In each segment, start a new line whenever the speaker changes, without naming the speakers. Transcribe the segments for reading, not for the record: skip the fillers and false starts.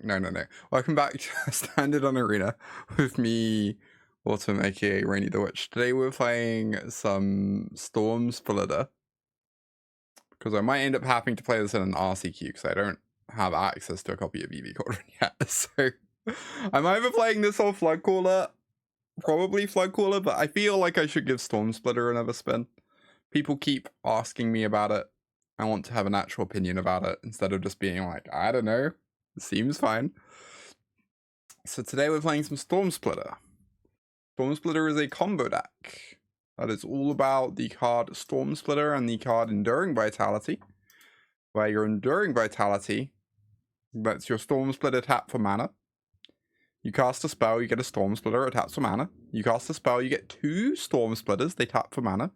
No. Welcome back to Standard on Arena with me, Autumn, aka Rainy the Witch. Today we're playing some Stormsplitter, because I might end up having to play this in an RC queue because I don't have access to a copy of EV Cauldron yet. So I'm either playing this or Floodcaller, probably Floodcaller, but I feel like I should give Stormsplitter another spin. People keep asking me about it. I want to have an actual opinion about it instead of just being like, I don't know. Seems fine. So today we're playing some Stormsplitter. Stormsplitter is a combo deck that is all about the card Stormsplitter and the card Enduring Vitality, where your Enduring Vitality lets your Stormsplitter tap for mana. You cast a spell, you get a Stormsplitter, it taps for mana. You cast a spell, you get 2 Stormsplitters, they tap for mana.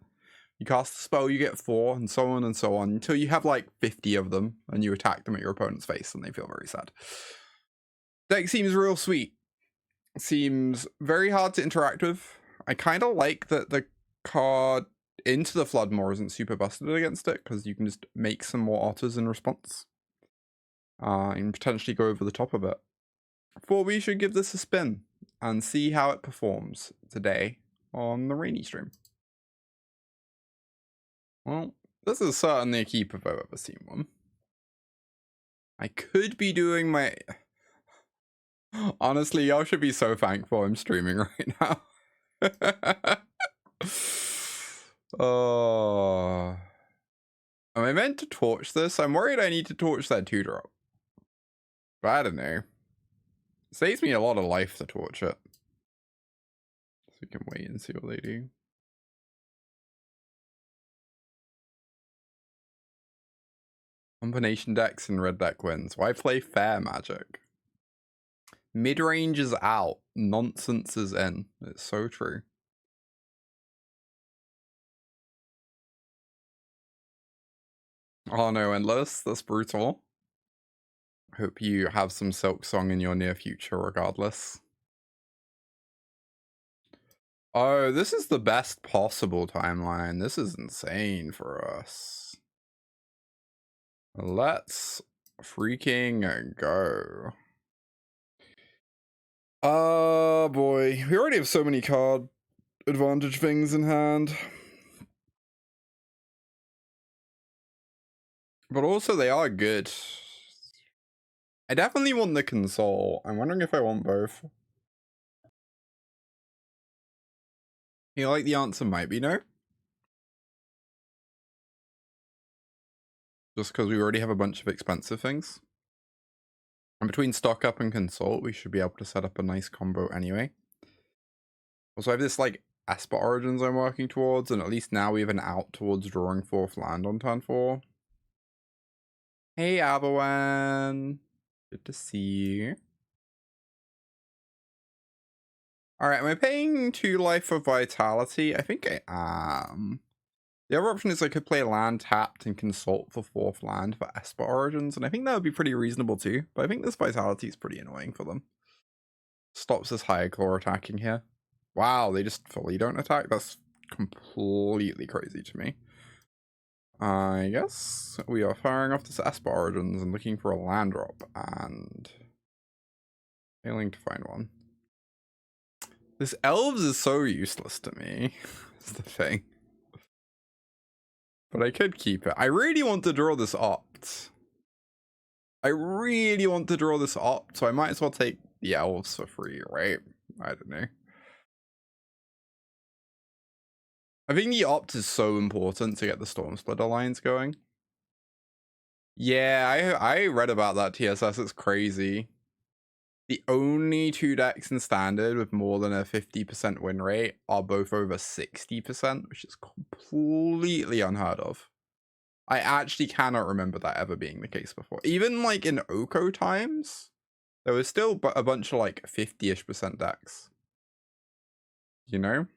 You cast a spell, you get 4, and so on, until you have like 50 of them, and you attack them at your opponent's face, and they feel very sad. Deck seems real sweet. Seems very hard to interact with. I kind of like that the card Into the Flood Maw isn't super busted against it, because you can just make some more otters in response. And potentially go over the top of it. Thought we should give this a spin, and see how it performs today on the Rainy stream. Well, this is certainly a keeper if I've ever seen one. I could be doing my... Honestly, y'all should be so thankful I'm streaming right now. Oh. Am I meant to torch this? I'm worried I need to torch that 2-drop. But I don't know. It saves me a lot of life to torch it. So we can wait and see what they do. Combination decks and red deck wins. Why play fair Magic? Mid-range is out. Nonsense is in. It's so true. Oh no, Endless. That's brutal. Hope you have some Silk Song in your near future regardless. Oh, this is the best possible timeline. This is insane for us. Let's freaking go. Oh boy, we already have so many card advantage things in hand. But also they are good. I definitely want the console. I'm wondering if I want both. I feel like the answer might be no. Just because we already have a bunch of expensive things. And between stock up and consult, we should be able to set up a nice combo anyway. Also, I have this like Esper Origins I'm working towards, and at least now we have an out towards drawing 4th land on turn 4. Hey, Abawan. Good to see you. Alright, am I paying 2 life for Vitality? I think I am. The other option is I could play land tapped and consult for 4th land for Esper Origins, and I think that would be pretty reasonable too, but I think this Vitality is pretty annoying for them. Stops this higher claw attacking here. Wow, they just fully don't attack? That's completely crazy to me. I guess we are firing off this Esper Origins and looking for a land drop, and failing to find one. This Elves is so useless to me, is the thing. But I could keep it. I really want to draw this opt. So I might as well take the Elves for free, right? I don't know. I think the opt is so important to get the Stormsplitter lines going. Yeah, I read about that TSS. It's crazy. The only 2 decks in Standard with more than a 50% win rate are both over 60%, which is completely unheard of. I actually cannot remember that ever being the case before. Even like in Oko times, there was still a bunch of like 50-ish% decks. You know?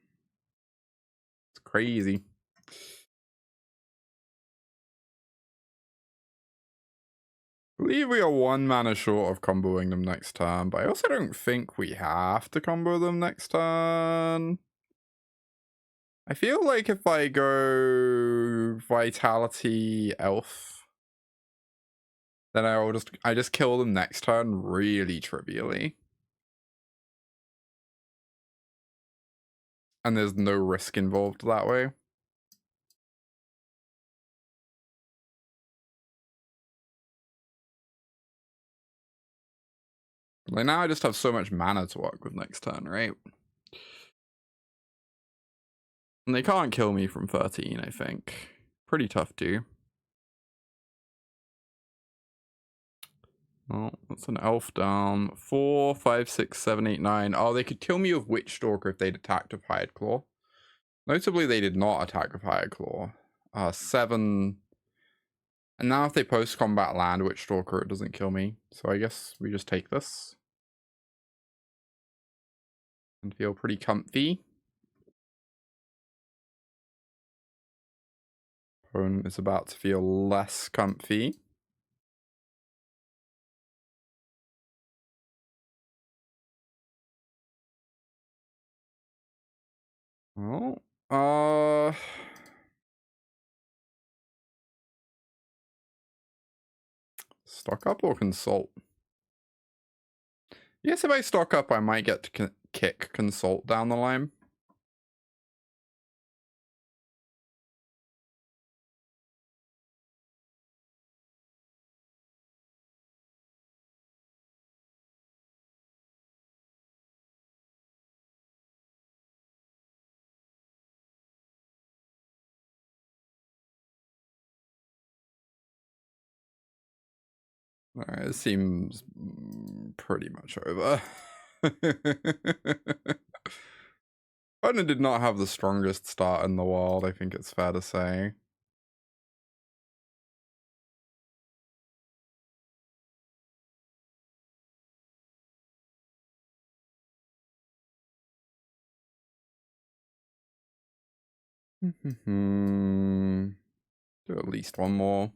It's crazy. I believe we are 1 mana short of comboing them next turn, but I also don't think we have to combo them next turn. I feel like if I go Vitality Elf, Then I just kill them next turn really trivially. And there's no risk involved that way. Like now I just have so much mana to work with next turn, right? And they can't kill me from 13, I think. Pretty tough too. Oh, that's an elf down. 4, 5, 6, 7, 8, 9. Oh, they could kill me with Witchstalker if they'd attacked with Hired Claw. Notably, they did not attack with Hired Claw. 7. And now if they post-combat land Witchstalker, it doesn't kill me. So I guess we just take this. And feel pretty comfy. Opponent is about to feel less comfy. Oh, stock up or consult? Yes, if I stock up, I might get to kick consult down the line. Alright, it seems pretty much over. Opponent did not have the strongest start in the world, I think it's fair to say. Do at least one more.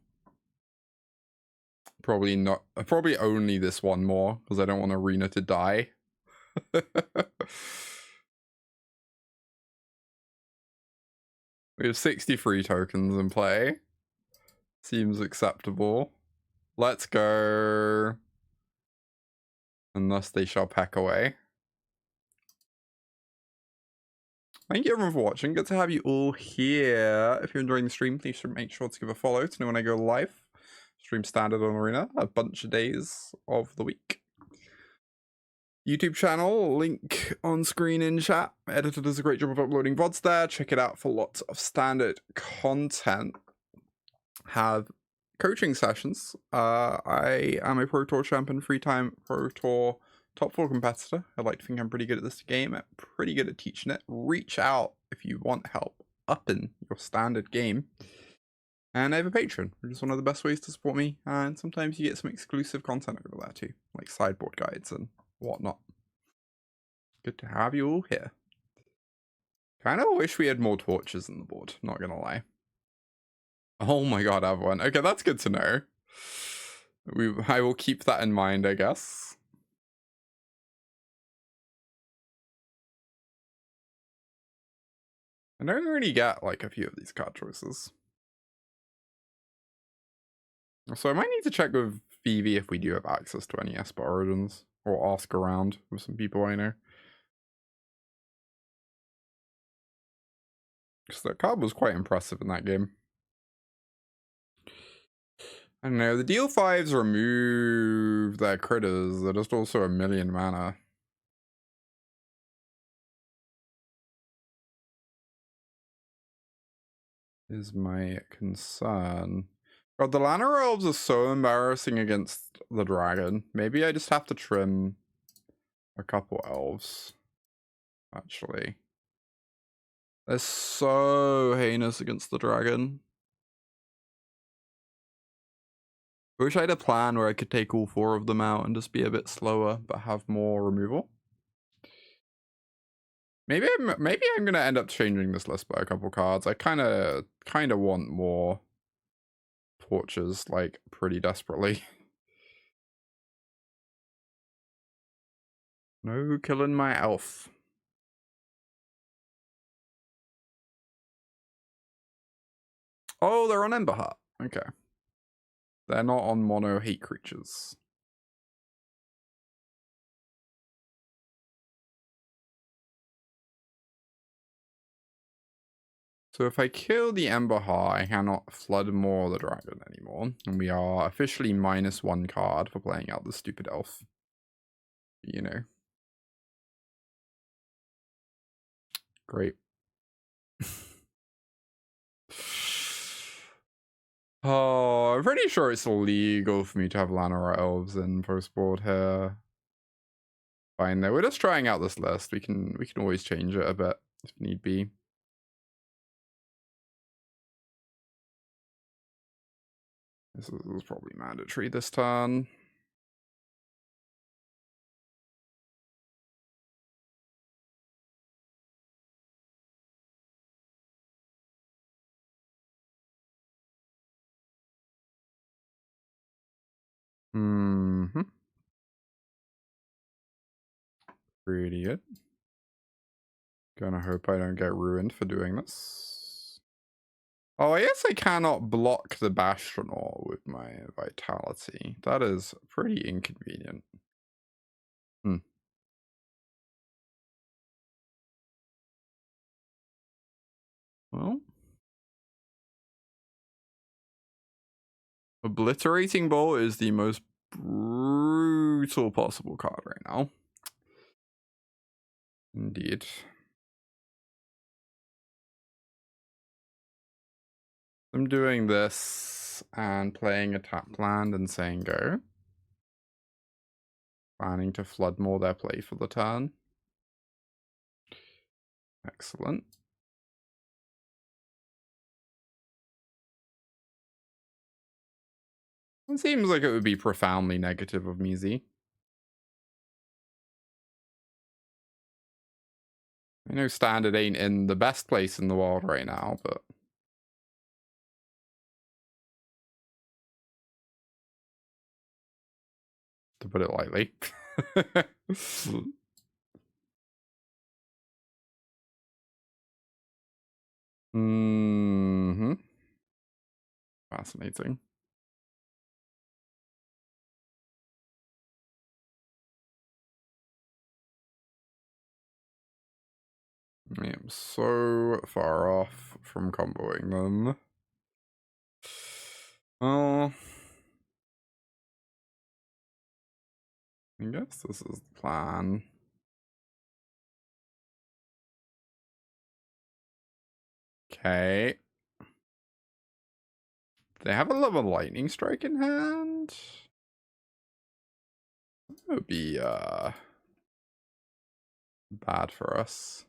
Probably not. Probably only this one more, because I don't want Arena to die. We have 63 tokens in play. Seems acceptable. Let's go. Unless they shall pack away. Thank you everyone for watching. Good to have you all here. If you're enjoying the stream, please make sure to give a follow to know when I go live. Stream standard on Arena, a bunch of days of the week. YouTube channel, link on screen in chat. Editor does a great job of uploading VODs there. Check it out for lots of standard content. Have coaching sessions. I am a Pro Tour champion, free-time Pro Tour top 4 competitor. I like to think I'm pretty good at this game. I'm pretty good at teaching it. Reach out if you want help upping your standard game. And I have a Patreon, which is one of the best ways to support me. And sometimes you get some exclusive content over there too, like sideboard guides and whatnot. Good to have you all here. Kind of wish we had more torches in the board, not gonna lie. Oh my god, I have one. Okay, that's good to know. I will keep that in mind, I guess. I don't really get like a few of these card choices. So I might need to check with Phoebe if we do have access to any Esper Origins, or ask around with some people I know. Because that card was quite impressive in that game. I don't know, the deal 5s remove their critters, they're just also 1,000,000 mana. Is my concern. God, the Llanowar Elves are so embarrassing against the dragon. Maybe I just have to trim a couple elves. Actually. They're so heinous against the dragon. I wish I had a plan where I could take all 4 of them out and just be a bit slower, but have more removal. Maybe I'm gonna end up changing this list by a couple cards. I kind of want more torches, like pretty desperately. No killing my elf. Oh, they're on Ember Heart. Okay. They're not on mono hate creatures. So if I kill the Emberheart, I cannot Flood Maw the dragon anymore. And we are officially -1 card for playing out the stupid elf. You know. Great. Oh, I'm pretty sure it's illegal for me to have Llanowar Elves in post-board here. Fine though. We're just trying out this list. We can always change it a bit if need be. This is probably mandatory this turn. Mm-hmm. Pretty good. Gonna hope I don't get ruined for doing this. Oh, I guess I cannot block the Bastionor with my Vitality. That is pretty inconvenient. Well. Obliterating Bolt is the most brutal possible card right now. Indeed. I'm doing this and playing a tap land and saying go. Planning to Flood Maw their play for the turn. Excellent. It seems like it would be profoundly negative of Mizi. I know Standard ain't in the best place in the world right now, but... to put it lightly. Mm-hmm. Fascinating. I am so far off from comboing them. Oh. I guess this is the plan. Okay. They have a level lightning strike in hand. That would be bad for us.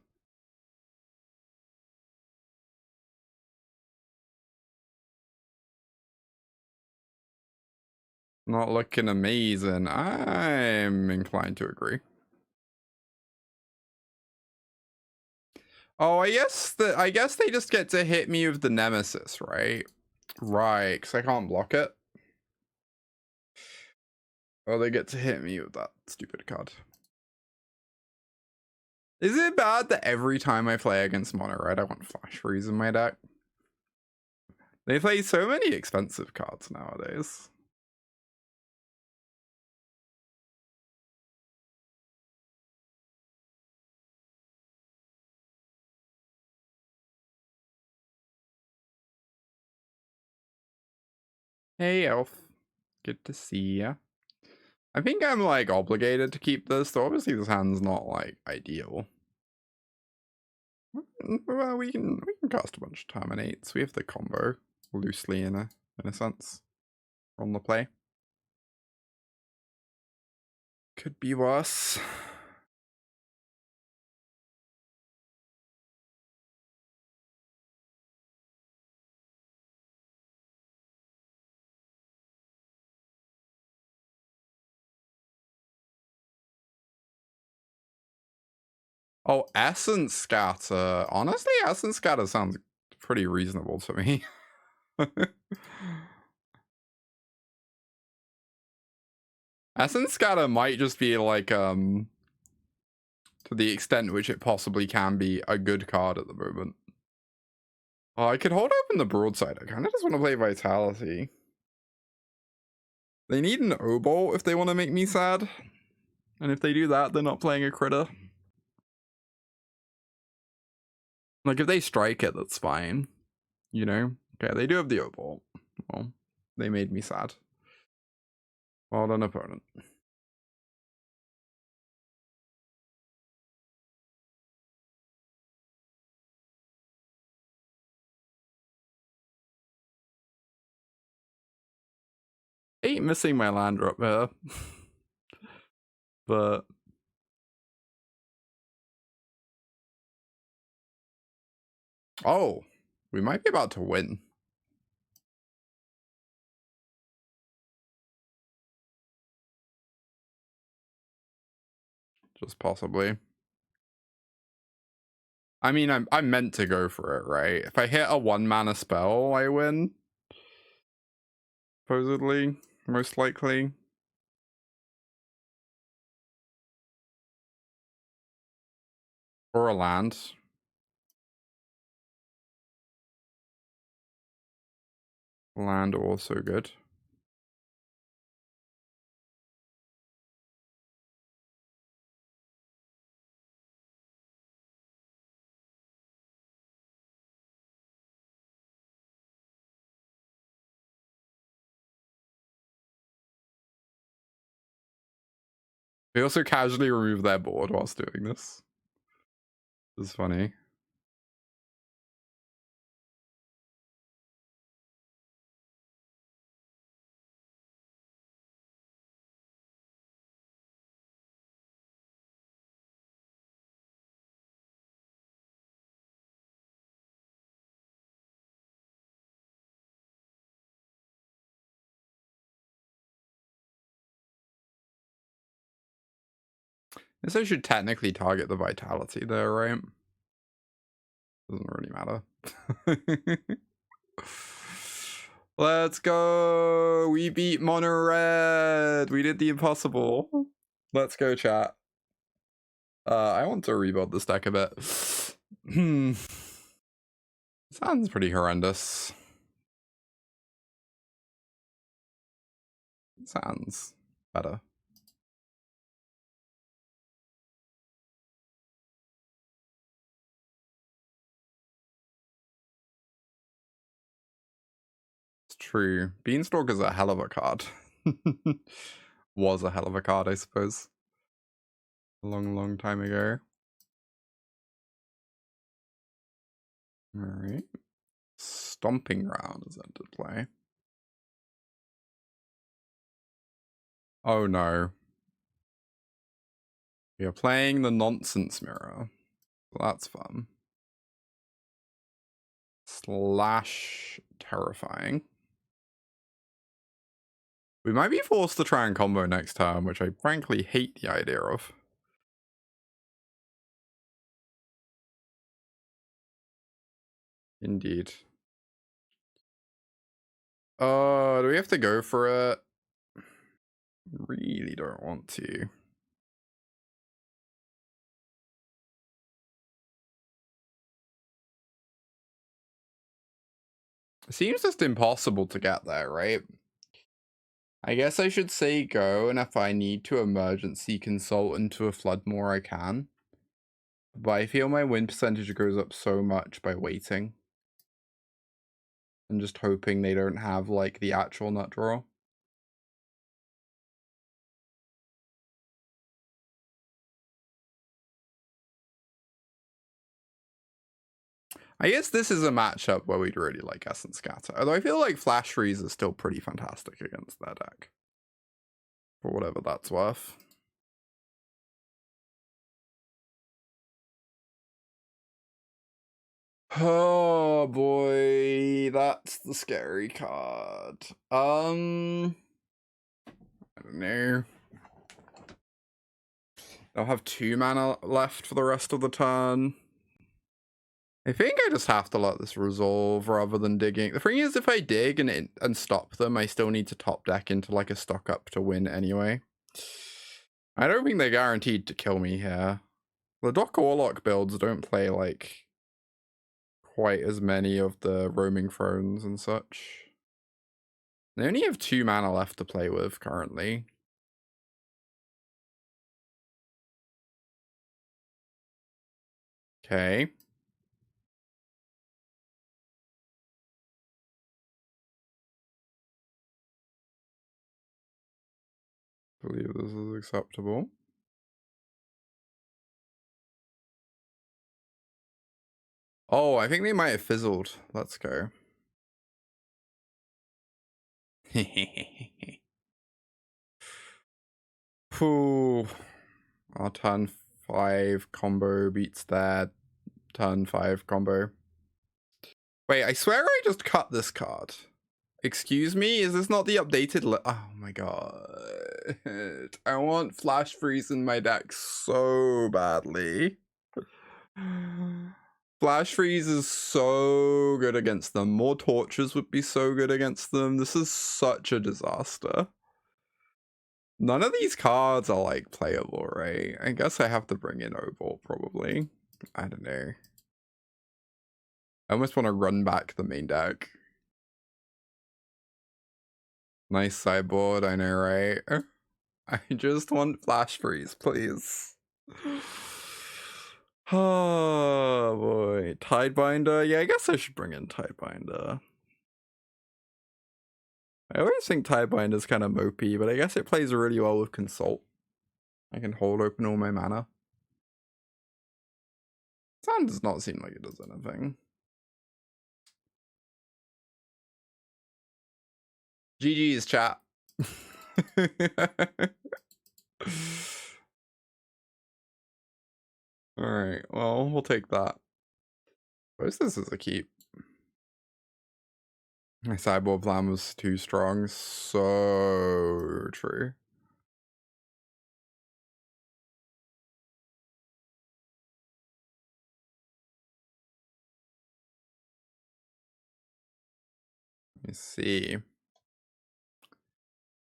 Not looking amazing. I'm inclined to agree. Oh, I guess they just get to hit me with the Nemesis, right? Right, because I can't block it. Oh, they get to hit me with that stupid card. Is it bad that every time I play against mono red, I want Flash Freeze in my deck? They play so many expensive cards nowadays. Hey, Elf. Good to see ya. I think I'm, like, obligated to keep this, though obviously this hand's not, like, ideal. Well, we can cast a bunch of Terminates. We have the combo, loosely in a sense, on the play. Could be worse. Oh, Essence Scatter. Honestly, Essence Scatter sounds pretty reasonable to me. Essence Scatter might just be like, to the extent which it possibly can be, a good card at the moment. Oh, I could hold open the Broadside. I kind of just want to play Vitality. They need an O-Bolt if they want to make me sad. And if they do that, they're not playing a critter. Like, if they strike it, that's fine. You know? Okay, they do have the O-Bolt. Well, they made me sad. Well done, opponent. I ain't missing my land drop here. But... oh, we might be about to win. Just possibly. I mean, I'm meant to go for it, right? If I hit a 1-mana spell, I win. Supposedly, most likely. Or a land. Land also good. They also casually remove their board whilst doing this. It's funny. I guess I should technically target the vitality there, right? Doesn't really matter. Let's go! We beat Mono Red! We did the impossible. Let's go, chat. I want to rebuild this deck a bit. Sounds pretty horrendous. Sounds better. It's true. Beanstalk is a hell of a card. Was a hell of a card, I suppose. A long time ago. Alright. Stomping Ground is entered play. Oh no. We are playing the Nonsense Mirror. Well, that's fun. Slash terrifying. We might be forced to try and combo next turn, which I frankly hate the idea of. Indeed. Do we have to go for it? Really don't want to. It seems just impossible to get there, right? I guess I should say go, and if I need to emergency consult into a Flood Maw, I can. But I feel my win percentage goes up so much by waiting. And just hoping they don't have, like, the actual nut draw. I guess this is a matchup where we'd really like Essence Scatter. Although I feel like Flash Freeze is still pretty fantastic against their deck. For whatever that's worth. Oh boy, that's the scary card. I don't know. They'll have 2 mana left for the rest of the turn. I think I just have to let this resolve rather than digging. The thing is, if I dig and stop them, I still need to top deck into like a stock up to win anyway. I don't think they're guaranteed to kill me here. The Doc Warlock builds don't play like quite as many of the roaming thrones and such. They only have 2 mana left to play with currently. Okay. I believe this is acceptable. Oh, I think they might have fizzled. Let's go. Ooh. Our turn 5 combo beats their turn 5 combo. Wait, I swear I just cut this card. Excuse me? Is this not the updated oh my god. I want Flash Freeze in my deck so badly. Flash Freeze is so good against them. More Tortures would be so good against them. This is such a disaster. None of these cards are like playable, right? I guess I have to bring in Oval probably. I don't know. I almost want to run back the main deck. Nice sideboard, I know, right? I just want Flash Freeze, please. Oh boy. Tidebinder? Yeah, I guess I should bring in Tidebinder. I always think Tidebinder's kind of mopey, but I guess it plays really well with Consult. I can hold open all my mana. Sound does not seem like it does anything. GG's, chat. Alright, well, we'll take that. Suppose this is a keep. My sideboard plan was too strong. So true. Let me see.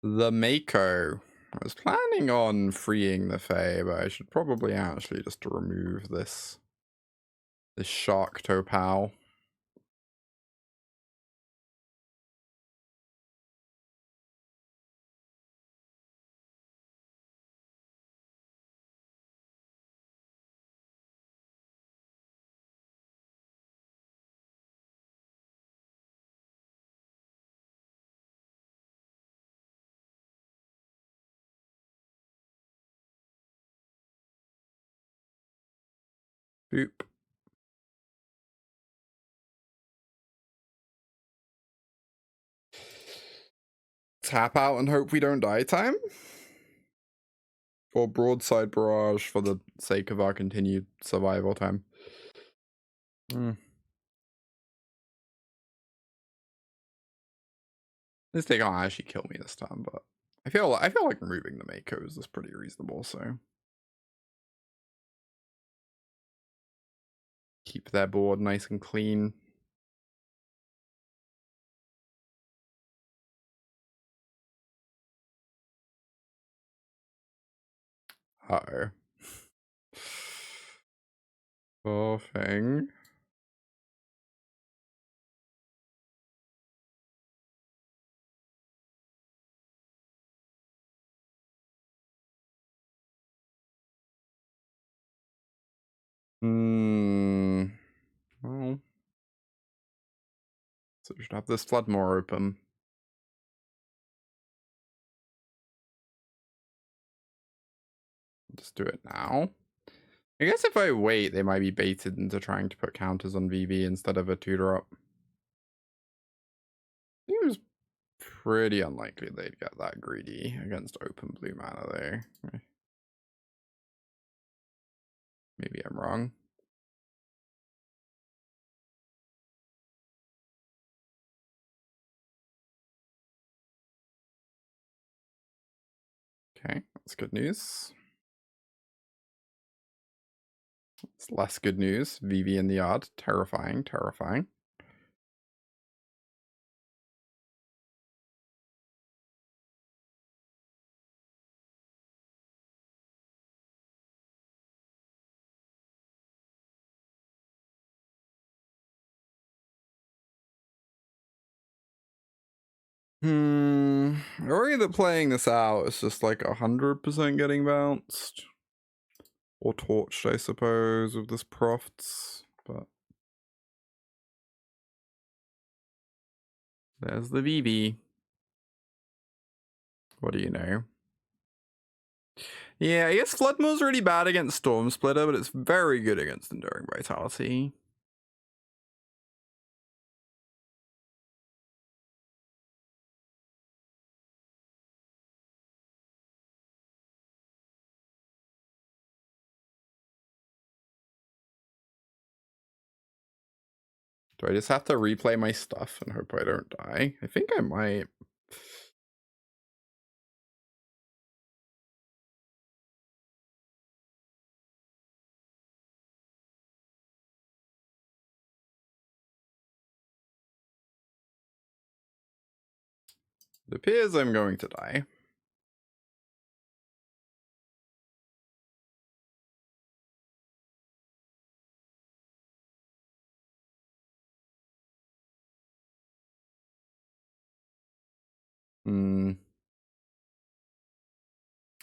The Mako. I was planning on freeing the Fae, but I should probably actually just remove this Shark Topal. Boop. Tap out and hope we don't die time? Or Broadside Barrage for the sake of our continued survival time? This thing can't actually kill me this time, but I feel like removing the Makos is pretty reasonable, so keep their board nice and clean. Uh-oh. Poor thing. Well, so we should have this Flood Maw open. Just do it now. I guess if I wait, they might be baited into trying to put counters on VV instead of a 2-drop. Seems pretty unlikely they'd get that greedy against open blue mana there. Maybe I'm wrong. Okay, that's good news. It's less good news. VV in the yard. Terrifying, terrifying. Worry that playing this out is just like 100% getting bounced. Or torched, I suppose, with this Profts, but there's the VV. What do you know? Yeah, I guess Flood Maw's really bad against Stormsplitter, but it's very good against Enduring Vitality. Do I just have to replay my stuff and hope I don't die? I think I might. It appears I'm going to die.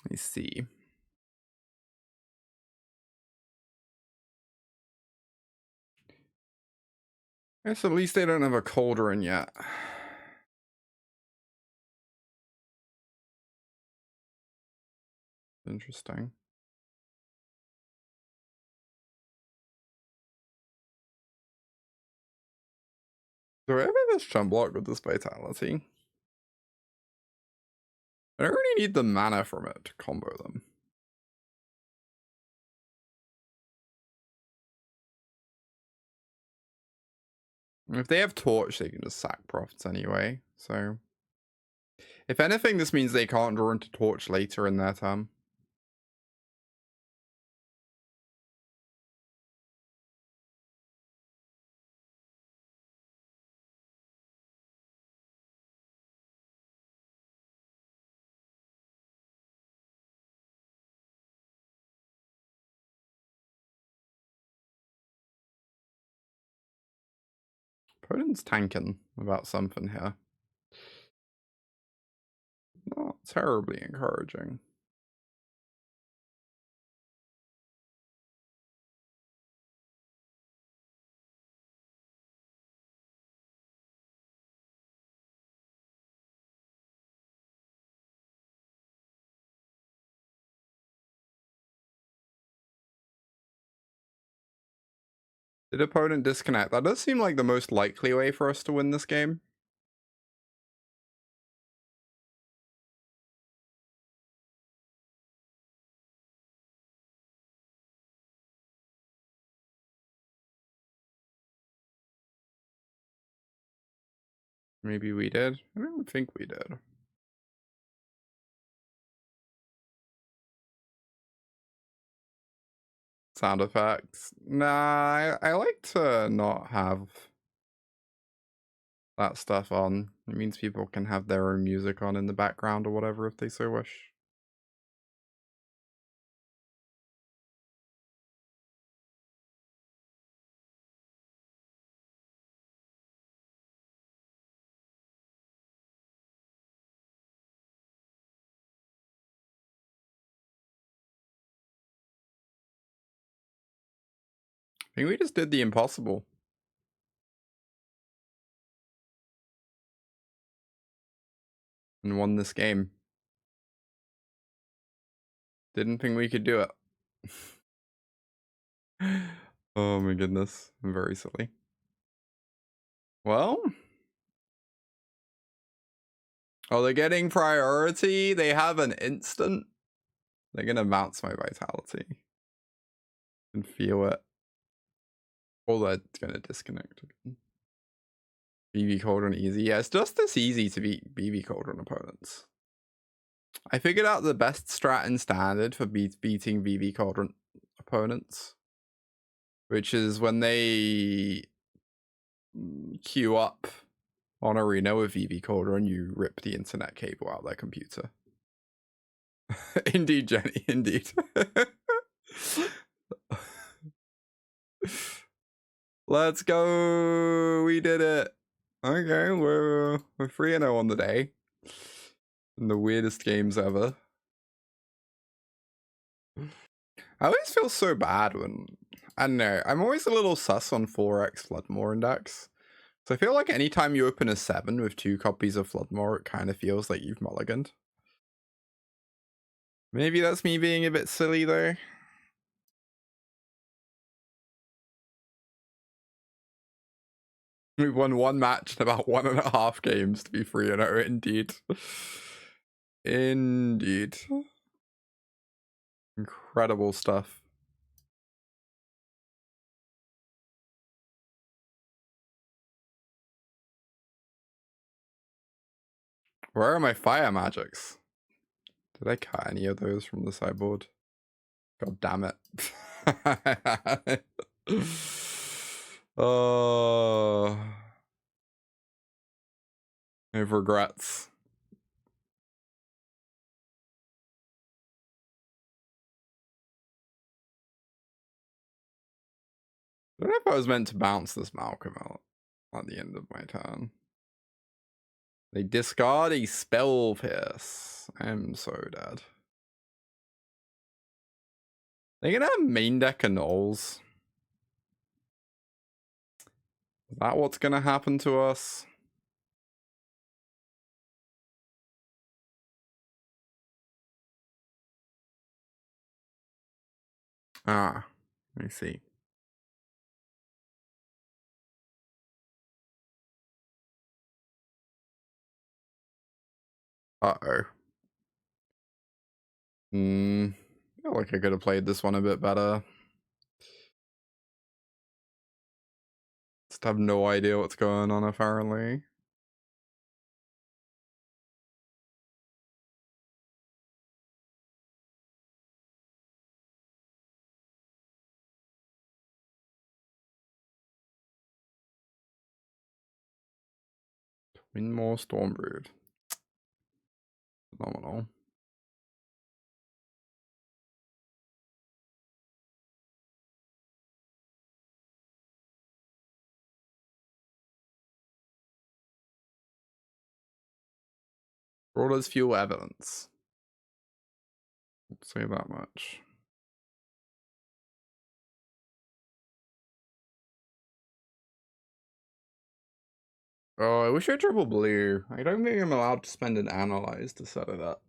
Let me see. I guess at least they don't have a Cauldron yet. Interesting. Do I ever this chum block with this Vitality? I don't really need the mana from it to combo them. If they have Torch, they can just sack Profts anyway, so... If anything, this means they can't draw into Torch later in their turn. Opponent's tanking about something here. Not terribly encouraging. Did opponent disconnect? That does seem like the most likely way for us to win this game. Maybe we did. I don't think we did. Sound effects. Nah, I like to not have that stuff on. It means people can have their own music on in the background or whatever if they so wish. I think we just did the impossible. And won this game. Didn't think we could do it. Oh my goodness. I'm very silly. Well. Oh, they're getting priority. They have an instant. They're gonna bounce my Vitality. I can feel it. Or they're gonna disconnect again. BB Cauldron easy. Yeah, it's just this easy to beat BB Cauldron opponents. I figured out the best strat in Standard for beating BB Cauldron opponents. Which is when they queue up on Arena with BB Cauldron, you rip the internet cable out of their computer. Indeed, Jenny, indeed. Let's go! We did it! Okay, we're 3-0 on the day. In the weirdest games ever. I always feel so bad when, I don't know, I'm always a little sus on 4x Floodmaw index. So I feel like anytime you open a 7 with 2 copies of Floodmaw, it kind of feels like you've mulliganed. Maybe that's me being a bit silly though. We won one match in about 1.5 games to be 3-0 indeed. Indeed. Incredible stuff. Where are my fire magics? Did I cut any of those from the sideboard? God damn it. Oh, I have regrets. I don't know if I was meant to bounce this Malcolm out at the end of my turn. They discard a Spell Pierce. I'm so dead. They're gonna have main deck Annuls. Is that what's gonna happen to us? Ah, I see. Uh-oh. I feel like I could have played this one a bit better. Just have no idea what's going on, apparently. Twinmaw Stormbrood. Phenomenal. Brawler's Fuel Evidence. I'll say that much. Oh, I wish I had triple blue. I don't think I'm allowed to spend an Analyze to set it up.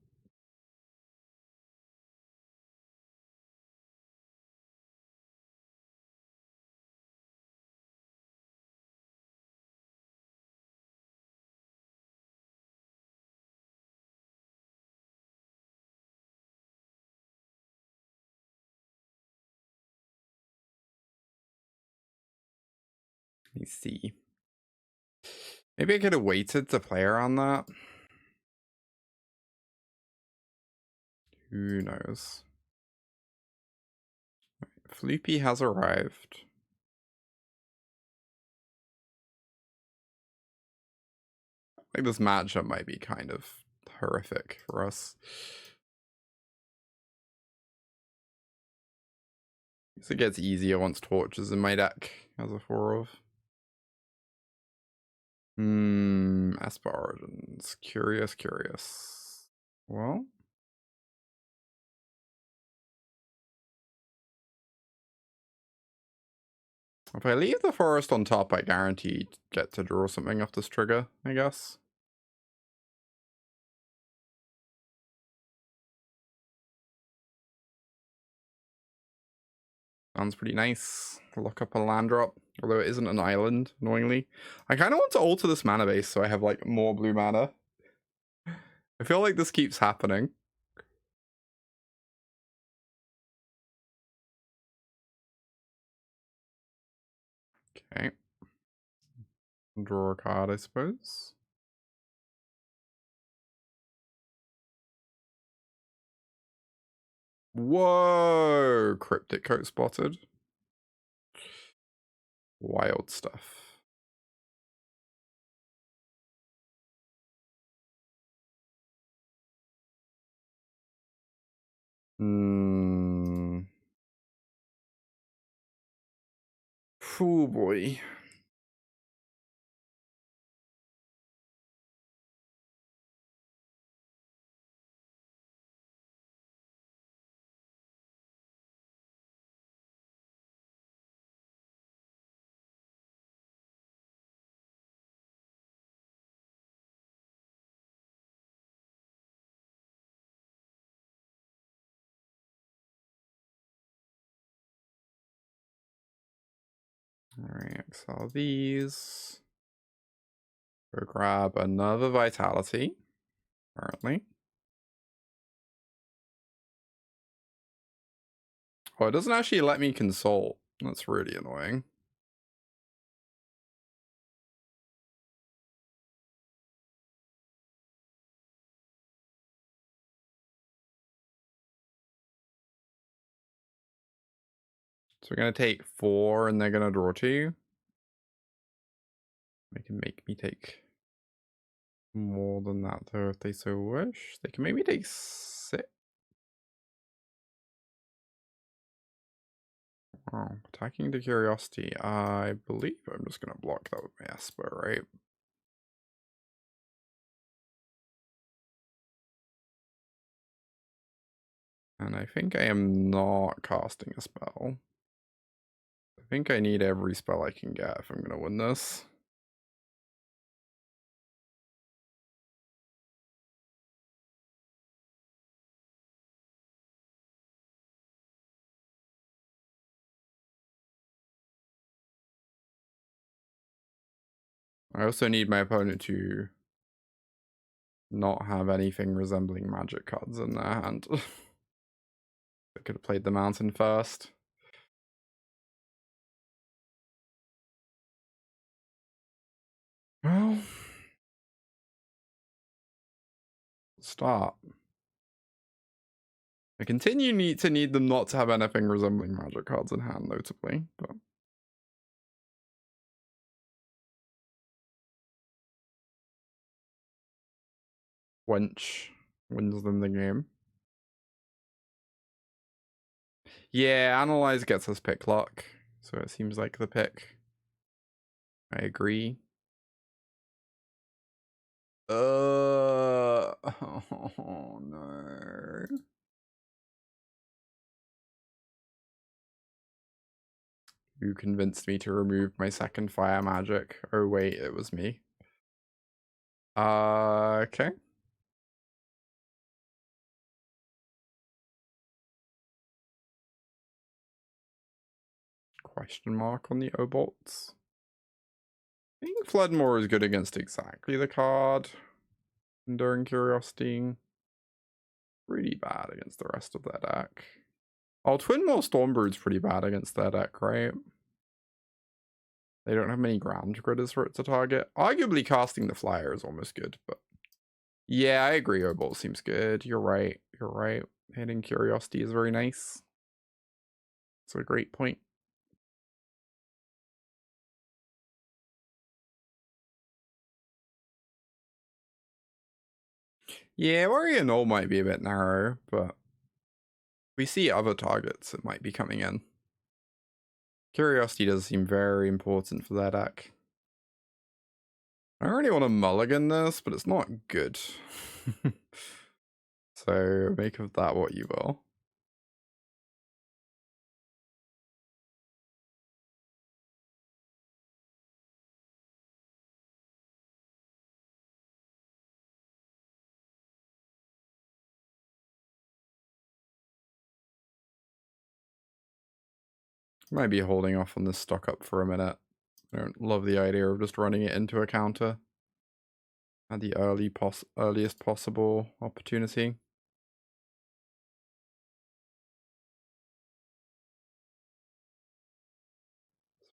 Let me see. Maybe I could have waited to play around that. Who knows? Floopy has arrived. Like this matchup might be kind of horrific for us. So it gets easier once Torch is in my deck as a 4 of. Esper Origins. Curious. Well, if I leave the forest on top, I guarantee get to draw something off this trigger, I guess. Sounds pretty nice. Lock up a land drop, although it isn't an island, annoyingly. I kind of want to alter this mana base so I have like more blue mana. I feel like this keeps happening. Okay. Draw a card, I suppose. Whoa! Cryptic Coat spotted. Wild stuff. Oh boy. Alright, exile these. Go grab another Vitality, apparently. Oh, it doesn't actually let me consult. That's really annoying. So we're going to take 4 and they're going to draw 2. They can make me take more than that though if they so wish. They can make me take 6. Wow, attacking the Curiosity. I believe I'm just going to block that with my Esper, right? And I think I am not casting a spell. I think I need every spell I can get if I'm going to win this. I also need my opponent to not have anything resembling magic cards in their hand. I could have played the mountain first. Well, start. I continue to need them not to have anything resembling magic cards in hand, notably, but Wench wins them the game. Yeah, Analyze gets us Picklock, so it seems like the pick. I agree. Oh no. You convinced me to remove my second fire magic. Oh wait, it was me. Okay. Question mark on the Obolts. I think Flood Maw is good against exactly the card. Enduring Curiosity. Pretty bad against the rest of their deck. Oh, Twinmaw Stormbrood's pretty bad against their deck, right? They don't have many ground critters for it to target. Arguably casting the flyer is almost good, but yeah, I agree. Obolt seems good. You're right. You're right. Hitting Curiosity is very nice. It's a great point. Yeah, Warrior Null might be a bit narrow, but we see other targets that might be coming in. Curiosity does seem very important for their deck. I really want to mulligan this, but it's not good. So make of that what you will. Might be holding off on this stock up for a minute. I don't love the idea of just running it into a counter at the earliest possible opportunity.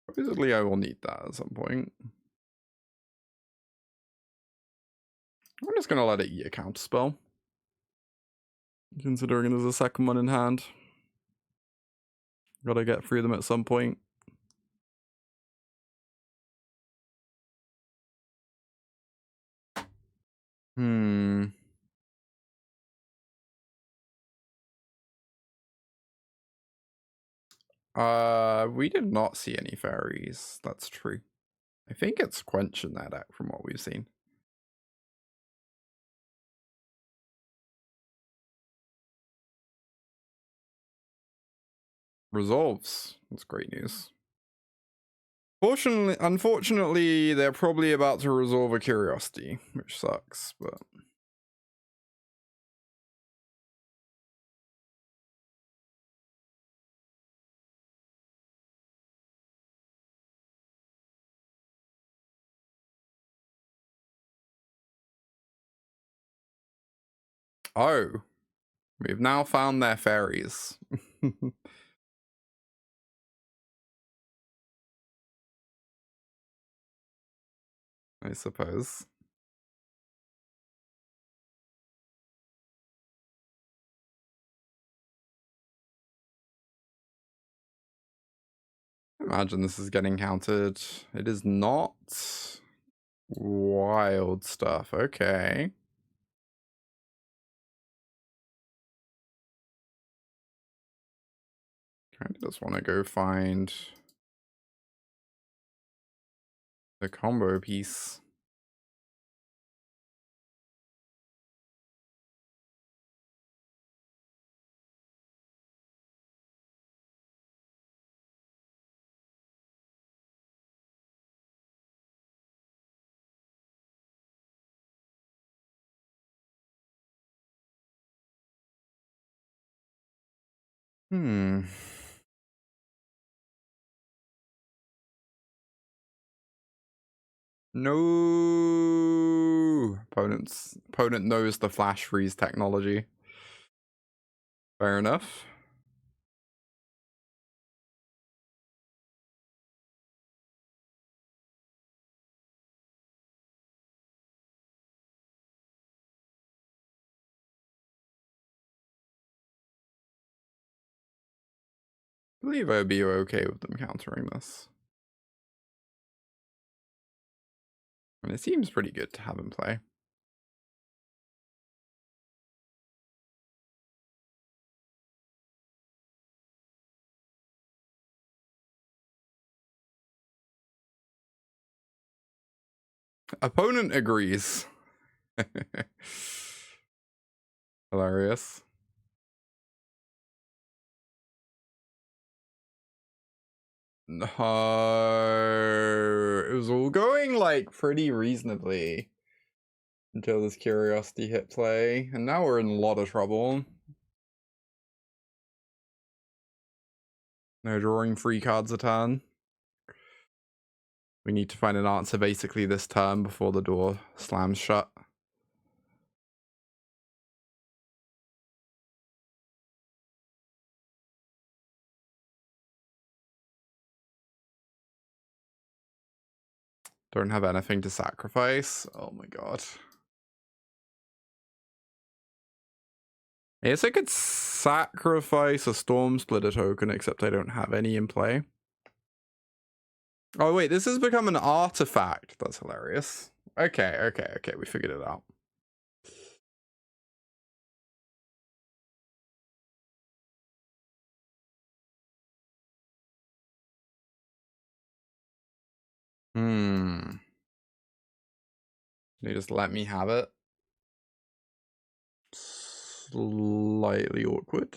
Supposedly I will need that at some point. I'm just gonna let it eat a counter spell, considering there's a second one in hand. Gotta get through them at some point. We did not see any fairies. That's true. I think it's Quench in that deck from what we've seen. Resolves. That's great news. Unfortunately, they're probably about to resolve a Curiosity, which sucks, but... Oh, we've now found their fairies. I suppose. Imagine this is getting counted. It is not. Wild stuff. Okay. Kind of just want to go find the combo piece. Hmm. No. Opponent knows the flash freeze technology. Fair enough. I believe I'd be okay with them countering this. And it seems pretty good to have him play. Opponent agrees. Hilarious. No, it was all going like pretty reasonably until this curiosity hit play, and now we're in a lot of trouble. No drawing 3 cards a turn. We need to find an answer basically this turn before the door slams shut. Don't have anything to sacrifice. Oh my god. I guess I could sacrifice a Stormsplitter token, except I don't have any in play. Oh wait, this has become an artifact. That's hilarious. Okay, we figured it out. They just let me have it. Slightly awkward.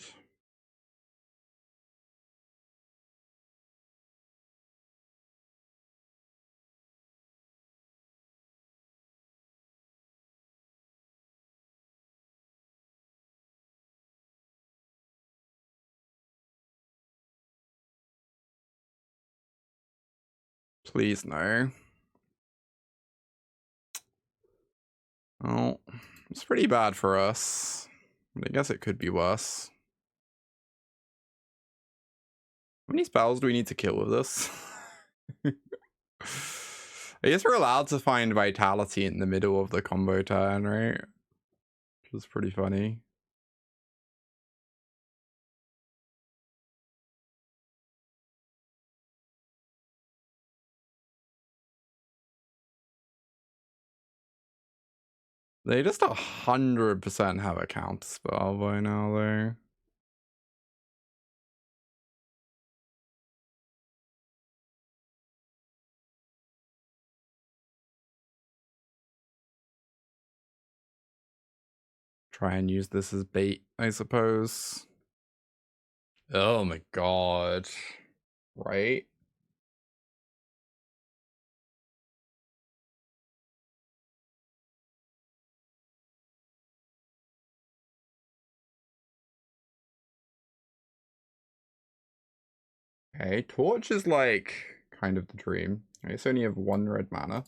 Please no. Oh, it's pretty bad for us. But I guess it could be worse. How many spells do we need to kill with this? I guess we're allowed to find Vitality in the middle of the combo turn, right? Which is pretty funny. They just 100% have a counter spell by now, though. Try and use this as bait, I suppose. Oh my god. Right? Okay, Torch is like kind of the dream. I just only have 1 red mana.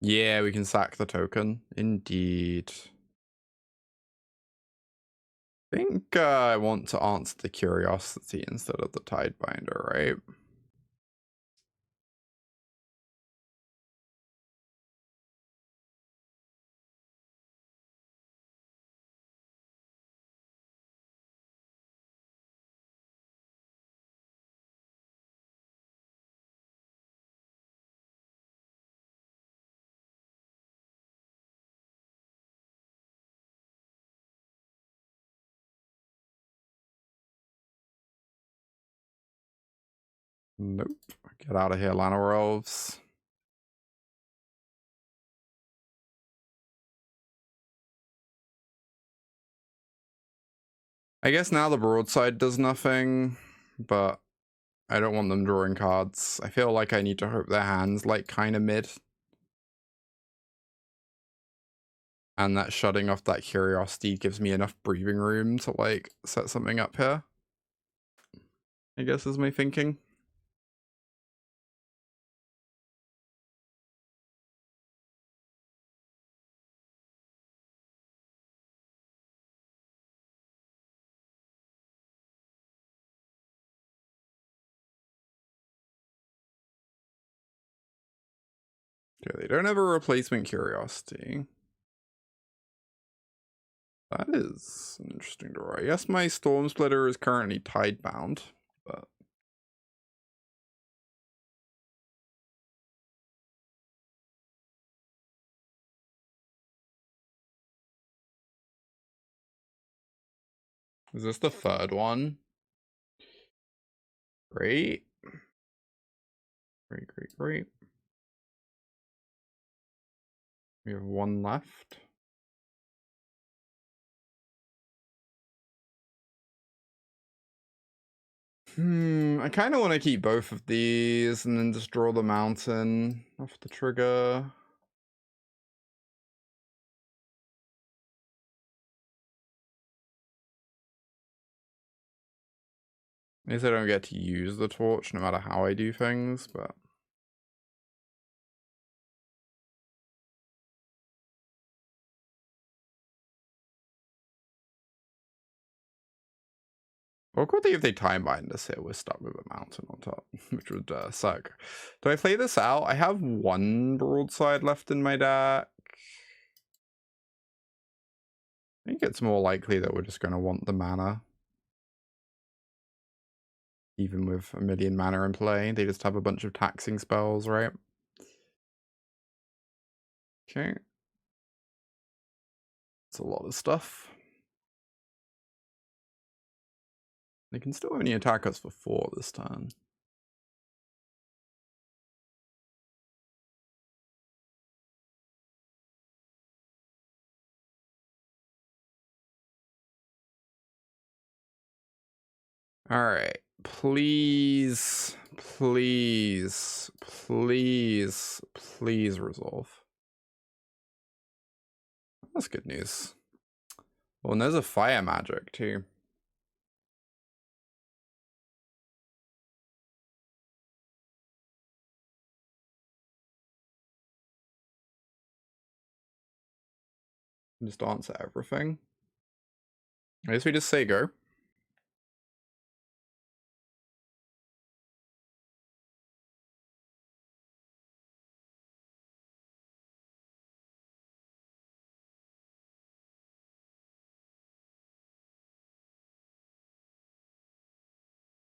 Yeah, we can sack the token. Indeed. I think I want to answer the curiosity instead of the Tidebinder, right? Nope. Get out of here, Llanowar Elves. I guess now the Broadside does nothing, but I don't want them drawing cards. I feel like I need to hope their hand's like kind of mid. And that shutting off that curiosity gives me enough breathing room to like set something up here, I guess is my thinking. Okay, they don't have a replacement curiosity. That is an interesting draw. I guess my Stormsplitter is currently tidebound, but is this the third one? Great. Great. We have one left. I kind of want to keep both of these and then just draw the mountain off the trigger. I guess I don't get to use the torch no matter how I do things, but... Awkwardly, if they time bind us here, we're stuck with a mountain on top, which would suck. Do I play this out? I have one Broadside left in my deck. I think it's more likely that we're just going to want the mana. Even with a million mana in play, they just have a bunch of taxing spells, right? Okay. It's a lot of stuff. They can still only attack us for 4 this turn. Alright. Please resolve. That's good news. Well, and there's a fire magic too. Just answer everything. I guess we just say go.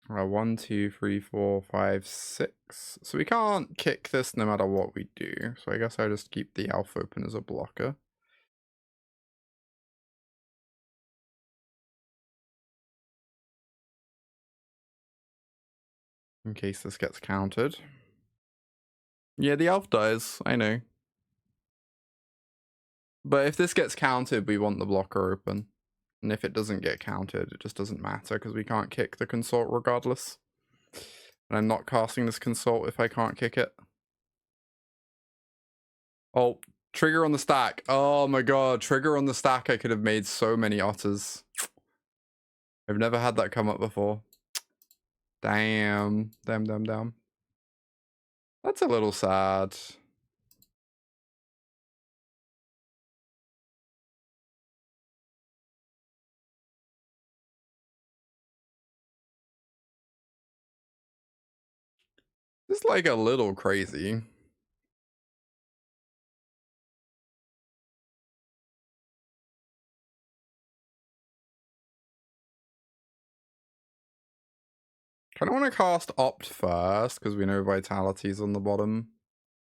One, two, three, four, five, six. So we can't kick this no matter what we do. So I guess I'll just keep the Elf open as a blocker. In case this gets countered. Yeah, the Elf dies, I know. But if this gets countered, we want the blocker open. And if it doesn't get countered, it just doesn't matter because we can't kick the Consort regardless. And I'm not casting this Consort if I can't kick it. Oh, trigger on the stack. Oh my god, trigger on the stack. I could have made so many otters. I've never had that come up before. Damn. Damn. That's a little sad. Just like a little crazy. Kind of want to cast Opt first, because we know Vitality's on the bottom.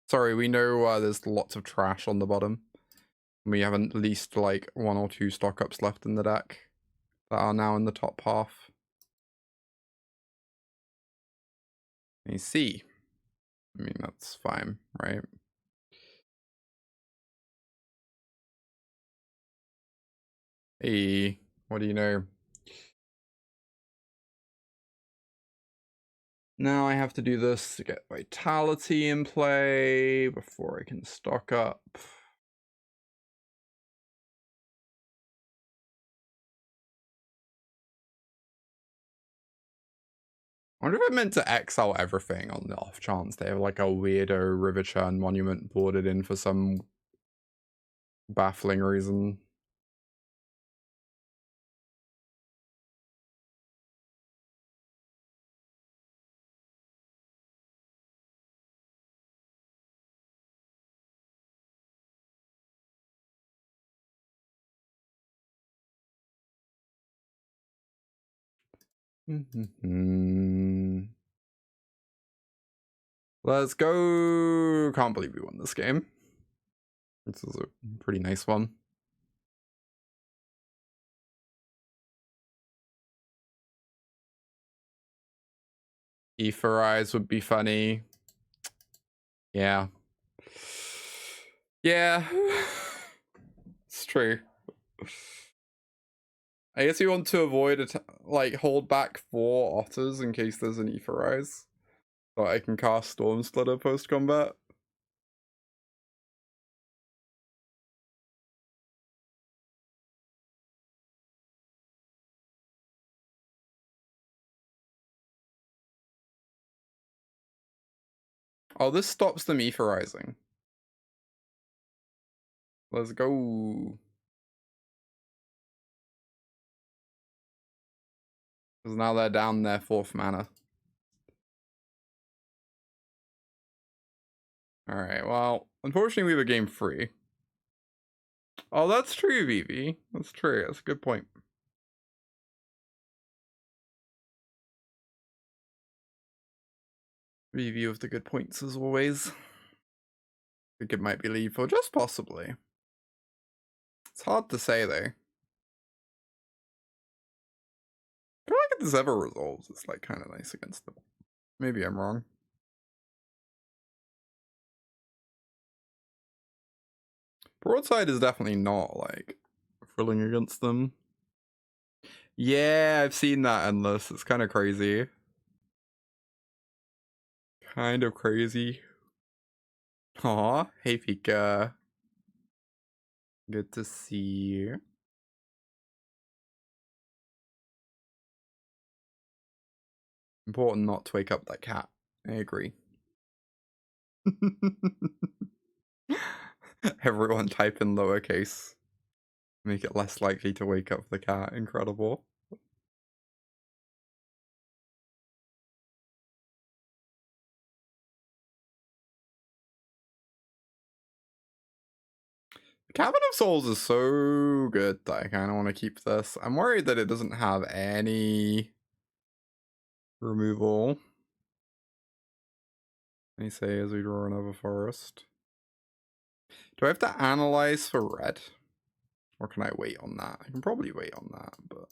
Sorry, we know there's lots of trash on the bottom. We have at least like 1 or 2 stock-ups left in the deck that are now in the top half. You see. I mean, that's fine, right? Hey, what do you know? Now I have to do this to get Vitality in play before I can stock up. I wonder if I meant to exile everything on the off chance they have like a weirdo River Churn monument boarded in for some baffling reason. Let's go. Can't believe we won this game. This is a pretty nice one. Etherize would be funny. Yeah. Yeah. It's true. I guess you want to avoid like hold back 4 otters in case there's an Etherize. So I can cast Stormsplitter post combat. Oh, this stops them Etherizing. Let's go. Because now they're down their 4th mana. Alright, well, unfortunately we have a game 3. Oh, that's true, Vivi. That's true. That's a good point. Review of the good points as always. I think it might be lethal, just possibly. It's hard to say though. I feel like if this ever resolves, it's like kind of nice against them. Maybe I'm wrong. Broadside is definitely not like thrilling against them. Yeah, I've seen that endless. It's kind of crazy. Kind of crazy. Aw, hey Fika. Good to see you. Important not to wake up that cat. I agree. Everyone type in lowercase. Make it less likely to wake up the cat. Incredible. Cavern of Souls is so good that I kind of want to keep this. I'm worried that it doesn't have any removal. They say as we draw another forest. Do I have to analyze for red? Or can I wait on that? I can probably wait on that, but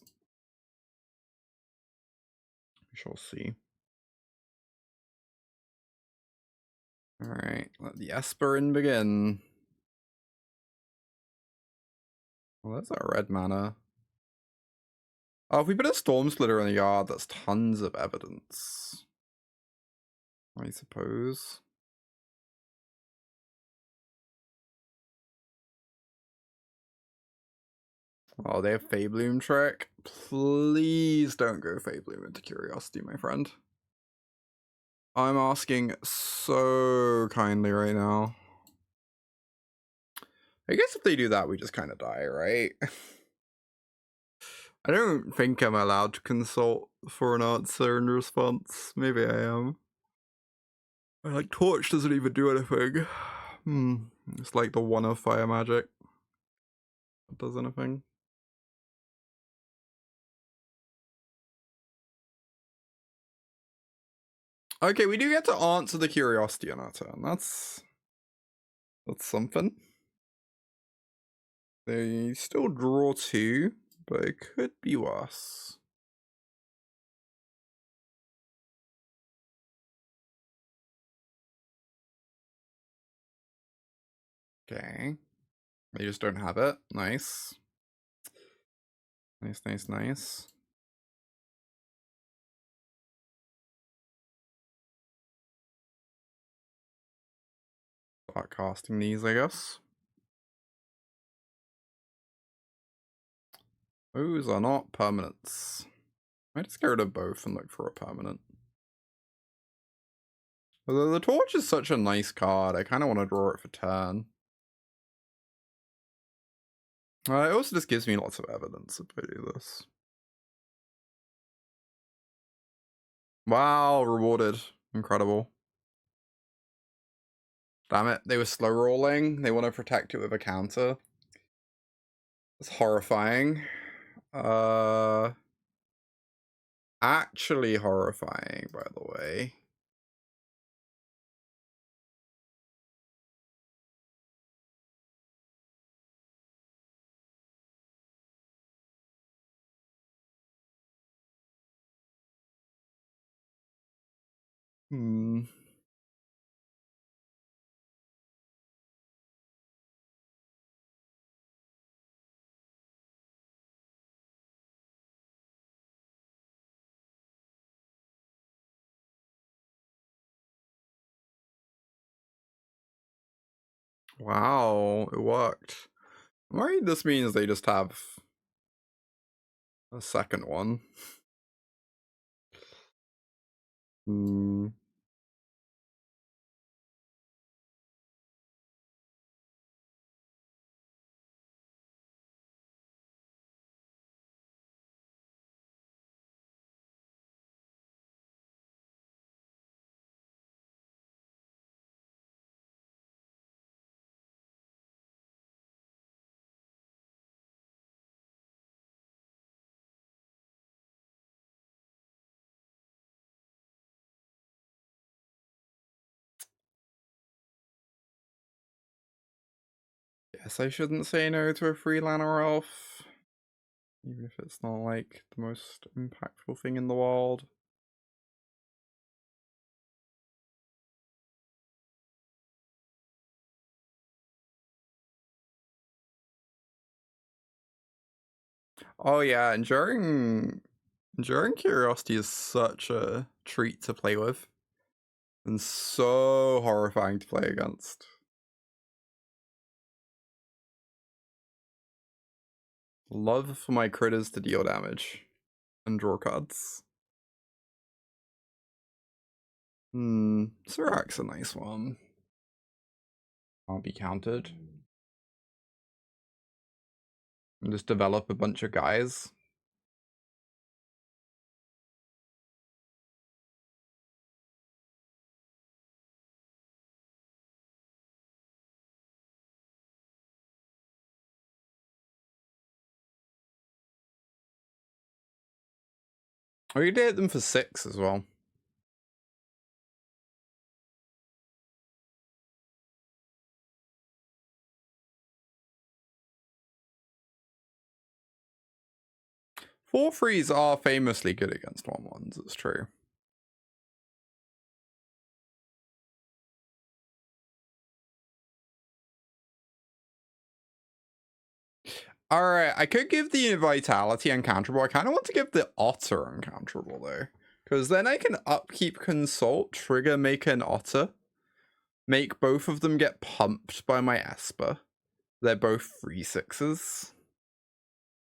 we shall see. Alright, let the Esper in begin. Well, that's our red mana. Oh, if we put a Stormsplitter in the yard, that's tons of evidence. I suppose. Oh, they have Faebloom Trek. Please don't go Faebloom into Curiosity, my friend. I'm asking so kindly right now. I guess if they do that, we just kind of die, right? I don't think I'm allowed to consult for an answer in response. Maybe I am. Like, Torch doesn't even do anything. It's like the one of fire magic that does anything. Okay, we do get to answer the curiosity on our turn. That's something. They still draw 2, but it could be worse. Okay. They just don't have it. Nice. Nice. Start casting these, I guess. Those are not permanents. I just get rid of both and look for a permanent. Although the Torch is such a nice card, I kind of want to draw it for turn. It also just gives me lots of evidence if I do this. Wow, rewarded. Incredible. Damn it, they were slow rolling. They want to protect it with a counter. It's horrifying. Actually horrifying, by the way. Wow, it worked. I'm worried this means they just have a second one. Guess I shouldn't say no to a free Llanowar Elf. Even if it's not like the most impactful thing in the world. Oh yeah, Enduring Curiosity is such a treat to play with. And so horrifying to play against. Love for my critters to deal damage and draw cards. Surrak's a nice one. Can't be countered. And just develop a bunch of guys. Oh, you did them for 6 as well. Four threes are famously good against 1/1s, it's true. Alright, I could give the Vitality uncounterable. I kind of want to give the Otter uncounterable though. Because then I can upkeep Consult, trigger make an Otter, make both of them get pumped by my Esper. They're both 3/6s.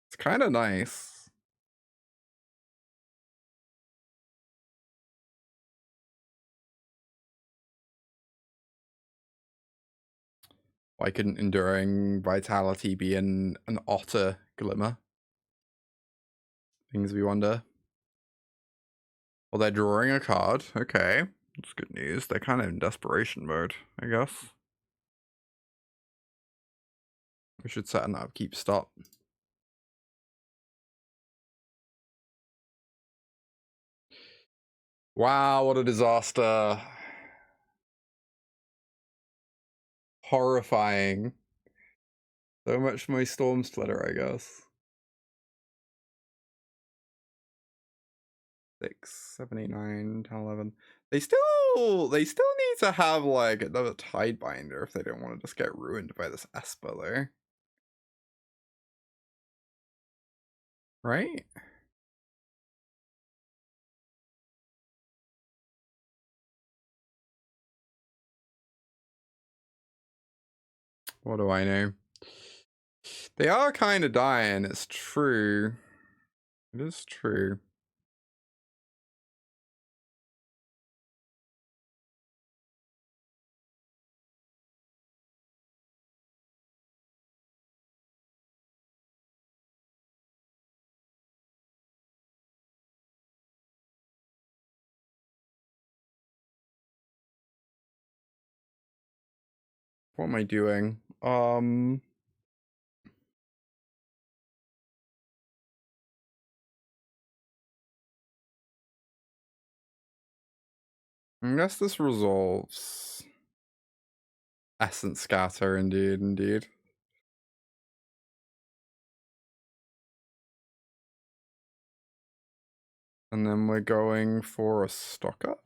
It's kind of nice. Why couldn't Enduring Vitality be an Otter Glimmer? Things we wonder. Well, they're drawing a card. Okay. That's good news. They're kind of in desperation mode, I guess. We should set an upkeep stop. Wow, what a disaster. Horrifying. So much for my Stormsplitter, I guess. 6, 7, 8, 9, 10, 11. They still need to have like another Tidebinder if they don't want to just get ruined by this Esper there. Right? What do I know? They are kind of dying, it's true. It is true. What am I doing? I guess this resolves. Essence Scatter, indeed. And then we're going for a stock up.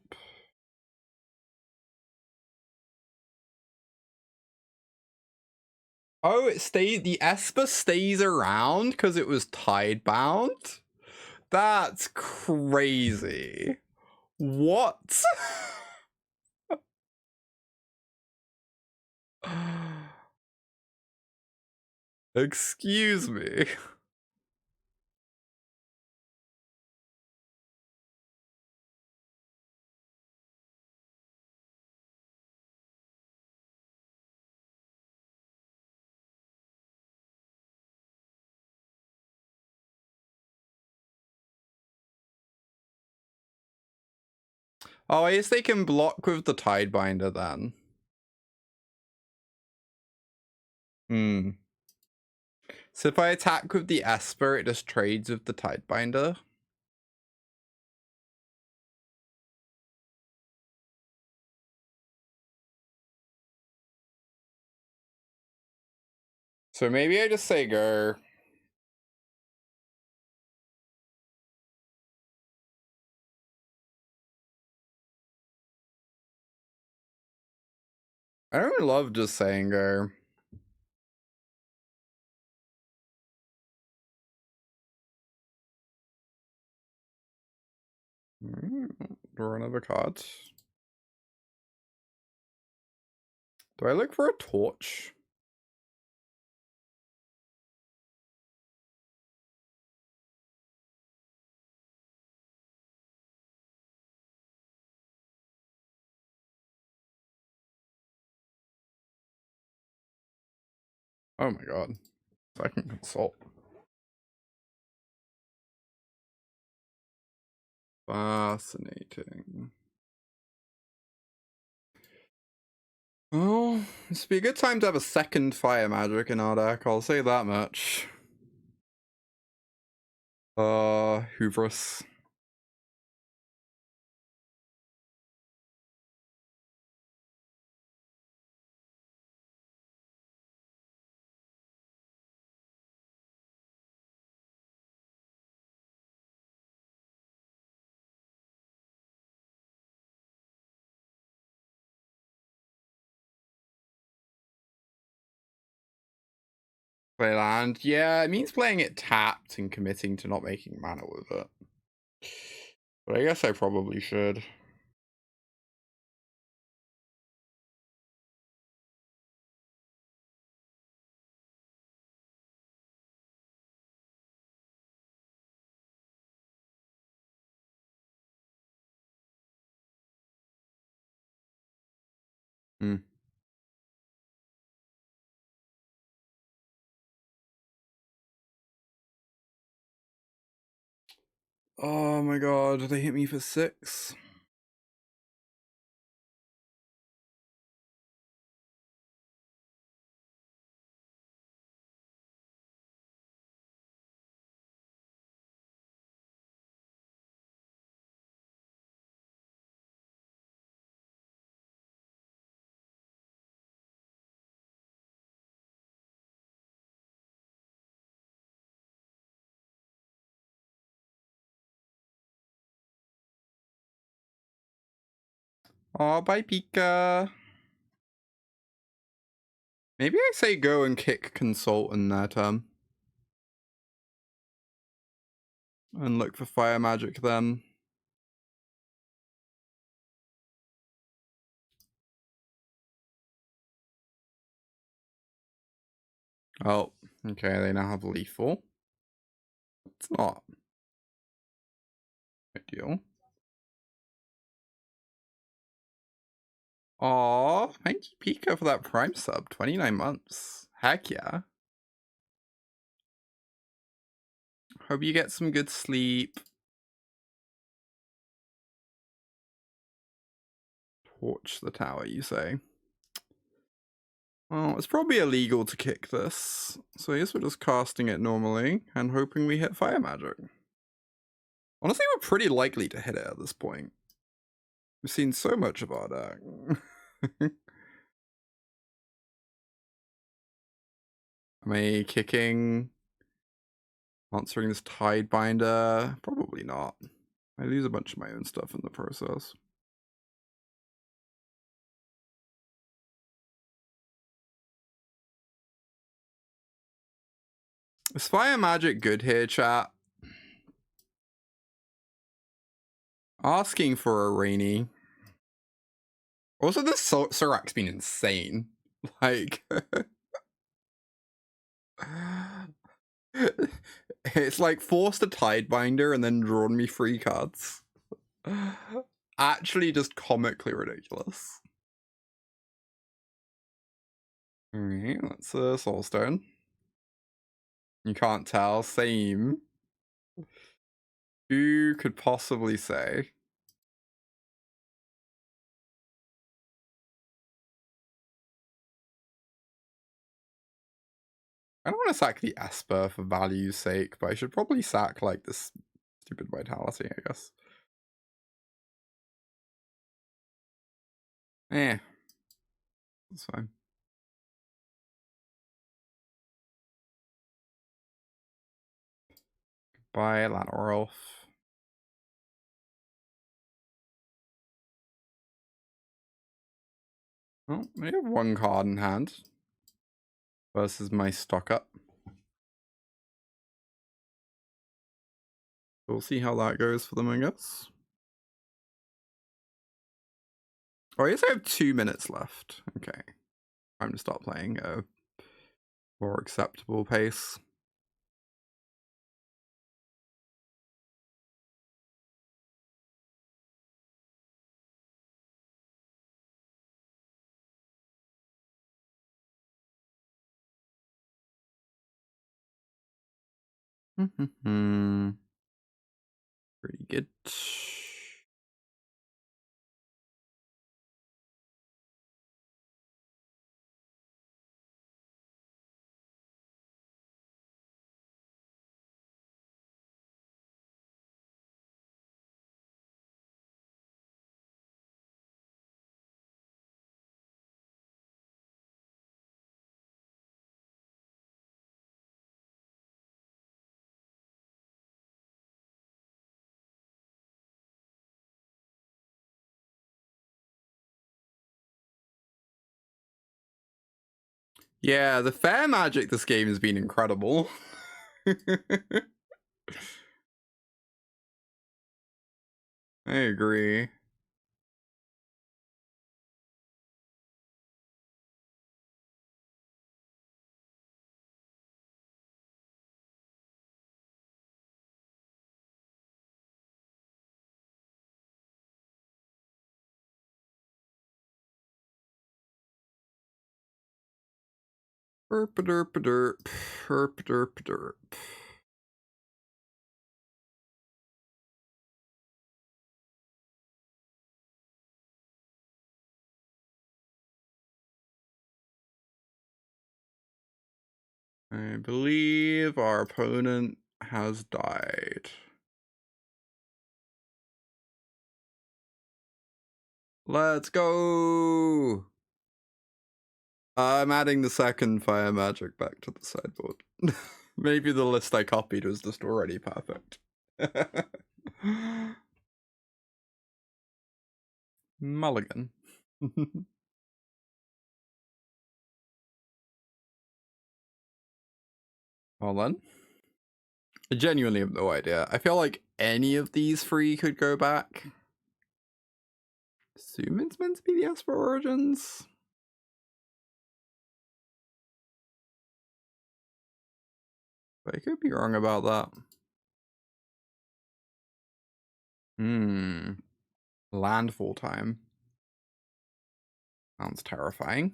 Oh, the Esper stays around because it was tidebound? That's crazy. What? Excuse me. Oh, I guess they can block with the Tidebinder then. So if I attack with the Esper, it just trades with the Tidebinder. So maybe I just say go. I don't love just saying go. Draw another card. Do I look for a torch? Oh my god. I can consult. Fascinating. Oh, this would be a good time to have a second fire magic in our deck, I'll say that much. Hubris. Play land. Yeah, it means playing it tapped and committing to not making mana with it. But I guess I probably should. Oh my god, they hit me for 6. Oh, bye, Pika. Maybe I say go and kick Consult in their turn. And look for Fire Magic then. Oh, okay, they now have Lethal. It's not ideal. Aw, thank you, Pika, for that Prime sub. 29 months. Heck yeah. Hope you get some good sleep. Torch the tower, you say? Well, it's probably illegal to kick this, so I guess we're just casting it normally and hoping we hit Fire Magic. Honestly, we're pretty likely to hit it at this point. We've seen so much of our deck. Am I kicking? Answering this Tidebinder? Probably not. I lose a bunch of my own stuff in the process. Is Fire Magic good here, chat? Asking for a rainy. Also, this Surrak's been insane. Like... it's like forced a Tidebinder and then drawn me 3 cards. Actually just comically ridiculous. Alright, that's a Soulstone. You can't tell. Same. Who could possibly say? I don't want to sack the Esper for value's sake, but I should probably sack, like, this stupid Vitality, I guess. Eh. That's fine. Goodbye, Llanowar Elf. Oh, I have 1 card in hand. Versus my stock up. We'll see how that goes for them, I guess. Oh, I guess I have 2 minutes left. Okay. Time to start playing at a more acceptable pace. Pretty good. Yeah, the fair magic this game has been incredible. I agree. Herp-a-derp-a-derp. Herp-a-derp-a-derp. I believe our opponent has died. Let's go! I'm adding the second fire magic back to the sideboard. Maybe the list I copied was just already perfect. Mulligan. Well then. I genuinely have no idea. I feel like any of these three could go back. Assume it's meant to be the Esper Origins. But I could be wrong about that. Landfall time. Sounds terrifying.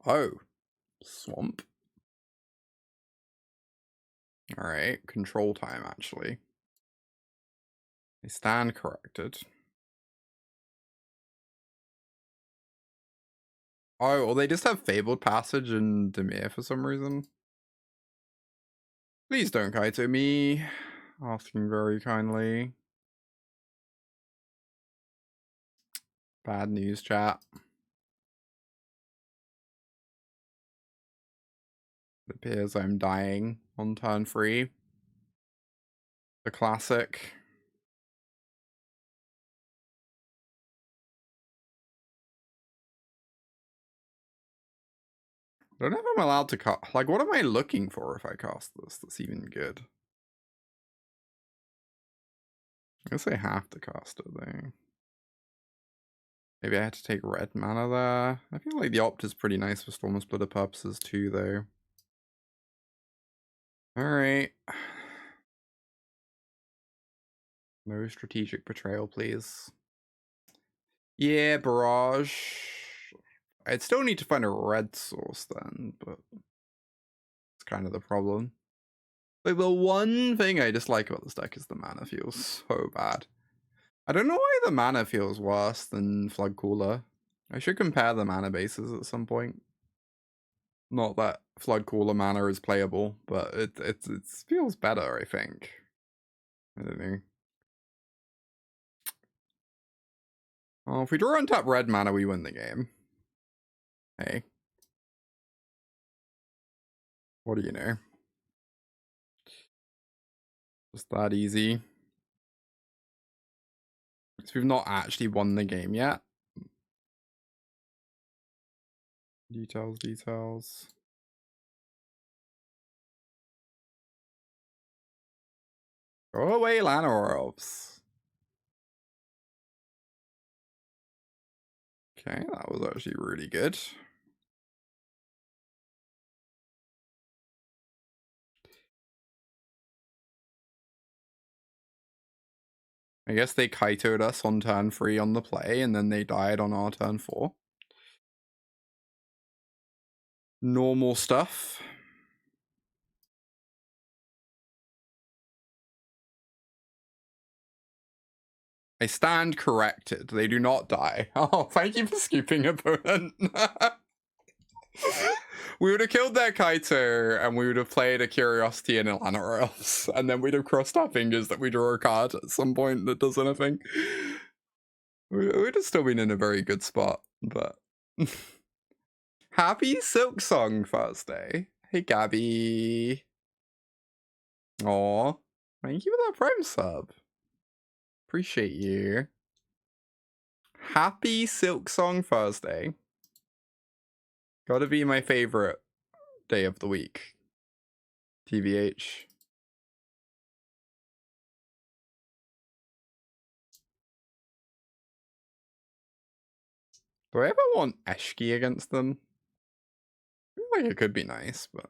Oh. Swamp. Alright, control time actually. They stand corrected. Oh, well they just have Fabled Passage and Dimir for some reason. Please don't Kaito me. Asking very kindly. Bad news, chat. It appears I'm dying on turn 3. The classic. I don't know if I'm allowed to cast. Like, what am I looking for if I cast this that's even good? I guess I have to cast it though. Maybe I had to take red mana there. I feel like the opt is pretty nice for Stormsplitter purposes too, though. Alright. No strategic betrayal, please. Yeah, Barrage. I'd still need to find a red source then, but it's kind of the problem. Like, the one thing I dislike about this deck is the mana feels so bad. I don't know why the mana feels worse than Flood Cooler. I should compare the mana bases at some point. Not that Flood Cooler mana is playable, but it feels better, I think. I don't know. Oh, if we draw untap red mana, we win the game. Hey. What do you know? Just that easy. So we've not actually won the game yet. Details. Go away, Llanowar Elves. Okay, that was actually really good. I guess they Kaito'd us on turn 3 on the play, and then they died on our turn 4. Normal stuff. I stand corrected. They do not die. Oh, thank you for scooping, opponent. We would have killed their Kaito, and we would have played a Curiosity and Llanowar Elves, and then we'd have crossed our fingers that we draw a card at some point that does anything. We'd have still been in a very good spot, but... Happy Silk Song Thursday. Hey, Gabby. Aw. Thank you for that Prime sub. Appreciate you. Happy Silk Song Thursday. Gotta be my favorite day of the week. TBH. Do I ever want Eshki against them? I feel like it could be nice, but...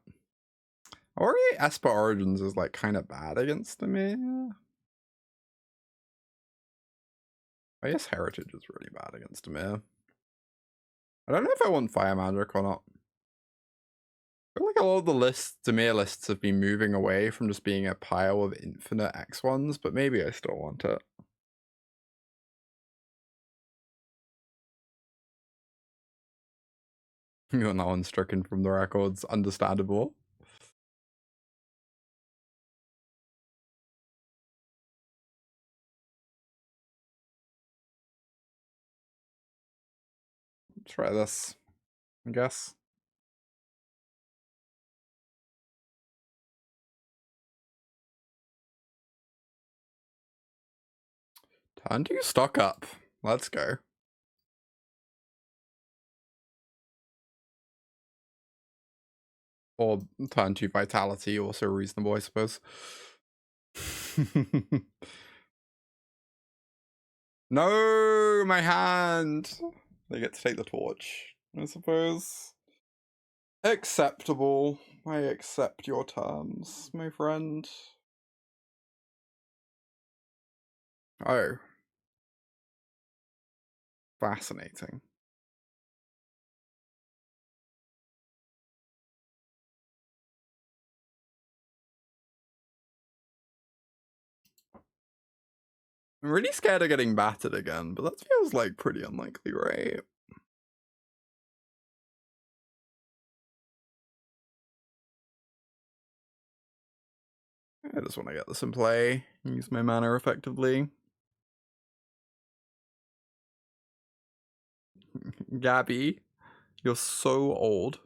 Or Esper Origins is like kind of bad against them, yeah. I guess Heritage is really bad against Dimir. I don't know if I want Fire Magic or not. I feel like a lot of the Dimir lists have been moving away from just being a pile of infinite X1s, but maybe I still want it. You want that one stricken from the records, understandable. Try this, I guess. Undo stock up. Let's go. Or turn 2 vitality, also reasonable, I suppose. No, my hand. They get to take the torch, I suppose. Acceptable. I accept your terms, my friend. Oh. Fascinating. I'm really scared of getting battered again, but that feels like pretty unlikely, right? I just want to get this in play, use my mana effectively. Gabby, you're so old.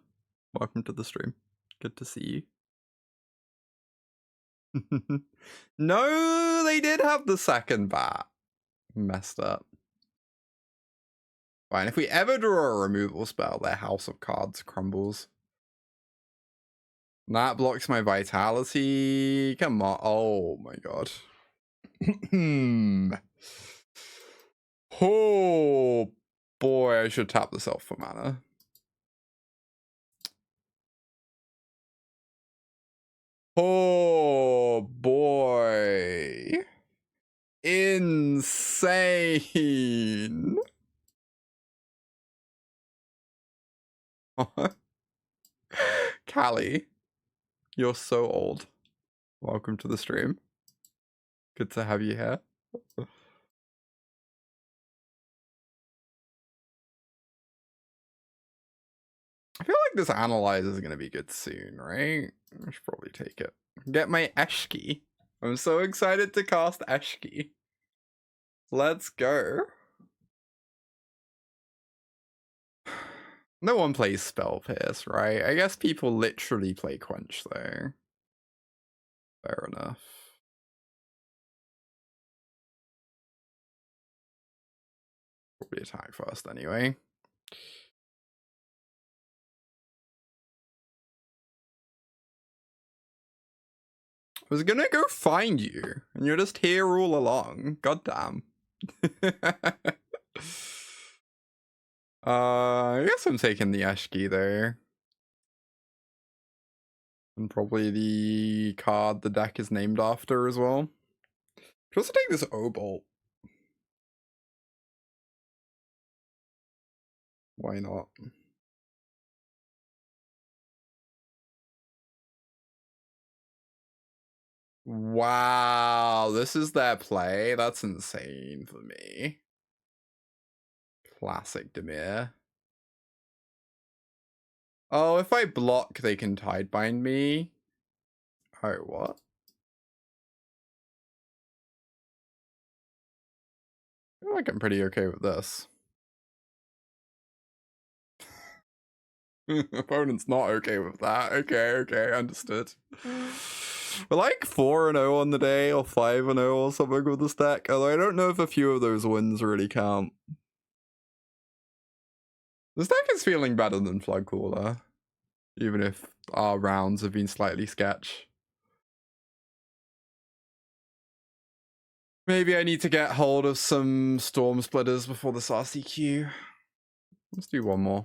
Welcome to the stream. Good to see you. No, they did have the second bat. Messed up. Fine, if we ever draw a removal spell, their House of Cards crumbles. That blocks my vitality. Come on. Oh my god. Oh boy, I should tap this elf for mana. Oh boy. Insane. Callie, you're so old. Welcome to the stream. Good to have you here. I feel like this Analyze is going to be good soon, right? I should probably take it. Get my Eshki. I'm so excited to cast Eshki. Let's go. No one plays Spell Pierce, right? I guess people literally play Quench, though. Fair enough. Probably attack first anyway. I was gonna go find you, and you're just here all along. Goddamn. I guess I'm taking the Eshki there. And probably the card the deck is named after as well. Should also take this Bolt. Why not? Wow, this is their play. That's insane for me. Classic Dimir. Oh, if I block, they can Tidebind me. Oh, what? I feel like I'm pretty okay with this. Opponent's not okay with that. Okay, understood. We're like 4-0 on the day, or 5-0 or something with this deck. Although I don't know if a few of those wins really count. This deck is feeling better than Flood Cooler, even if our rounds have been slightly sketch. Maybe I need to get hold of some Stormsplitters before this RCQ. Let's do one more.